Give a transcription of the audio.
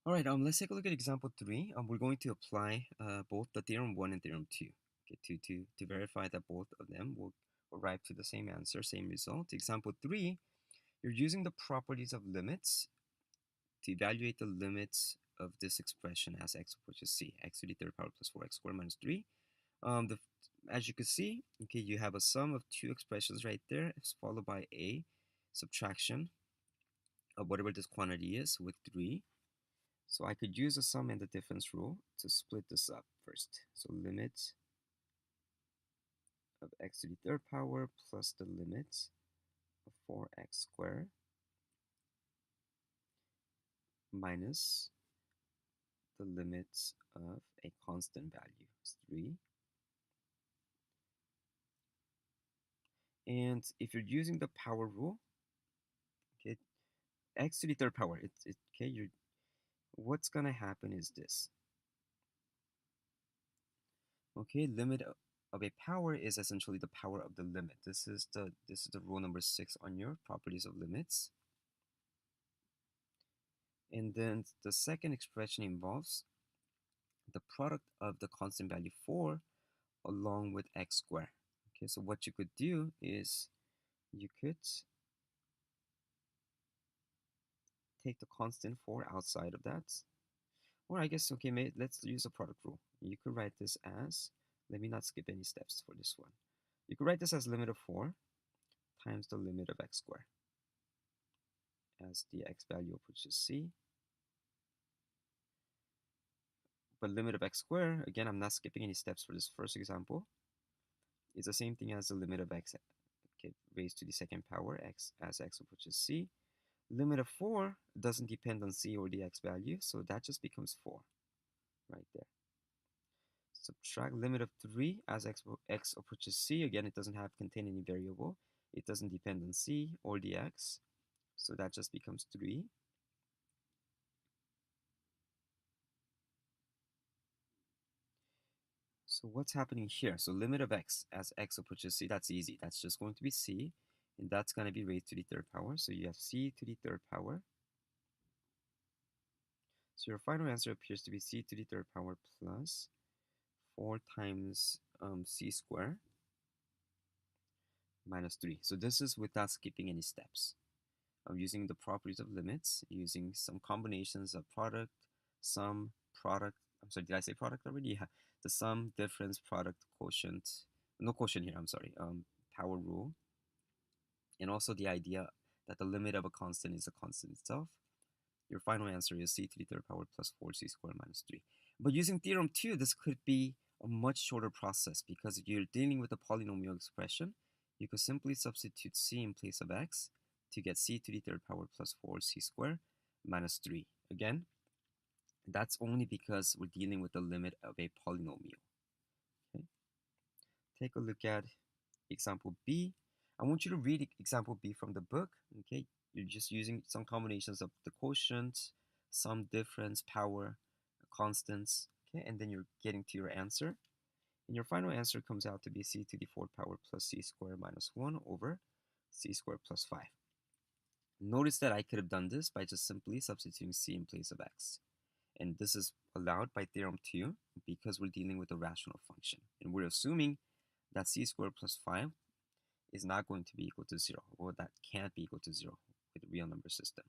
All right, let's take a look at example 3. We're going to apply both the theorem 1 and theorem 2 okay, to verify that both of them will arrive to the same answer, same result. Example 3, you're using the properties of limits to evaluate the limits of this expression as x approaches c, x to the third power plus 4x squared minus 3. As you can see, okay, you have a sum of two expressions right there, followed by a subtraction of whatever this quantity is with 3. So I could use the sum and the difference rule to split this up first. So limit of x to the third power plus the limit of 4x squared minus the limit of a constant value is 3. And if you're using the power rule, okay, x to the third power, what's gonna happen is this. Okay, limit of a power is essentially the power of the limit. This is the rule number 6 on your properties of limits. And then the second expression involves the product of the constant value 4 along with x squared. Okay, so what you could do is you could take the constant 4 outside of that. Or I guess, okay, let's use the product rule. You could write this as, let me not skip any steps for this one. You could write this as limit of 4 times the limit of x squared as the x value approaches c. But limit of x squared, again, I'm not skipping any steps for this first example, is the same thing as the limit of x, okay, raised to the second power x as x approaches c. Limit of 4 doesn't depend on c or the x value, so that just becomes 4 right there. Subtract limit of 3 as x approaches c. Again, it doesn't have contain any variable. It doesn't depend on c or the x, so that just becomes 3. So what's happening here? So limit of x as x approaches c, that's easy. That's just going to be c, and that's going to be raised to the third power. So you have c to the third power. So your final answer appears to be c to the third power plus 4 times c squared minus 3. So this is without skipping any steps. I'm using the properties of limits, using some combinations of product, sum, product. I'm sorry, did I say product already? Yeah. The sum, difference, product, quotient. No quotient here, I'm sorry. Power rule. And also the idea that the limit of a constant is a constant itself. Your final answer is c to the third power plus 4c squared minus 3. But using theorem 2, this could be a much shorter process because if you're dealing with a polynomial expression, you could simply substitute c in place of x to get c to the third power plus 4c squared minus 3. Again, that's only because we're dealing with the limit of a polynomial. Okay. Take a look at example B. I want you to read example B from the book. Okay, you're just using some combinations of the quotient, sum, difference, power, constants. Okay, and then you're getting to your answer. And your final answer comes out to be c to the fourth power plus c squared minus 1 over c squared plus 5. Notice that I could have done this by just simply substituting c in place of x. And this is allowed by theorem 2 because we're dealing with a rational function. And we're assuming that c squared plus 5 is not going to be equal to 0, or that can't be equal to 0 with a real number system.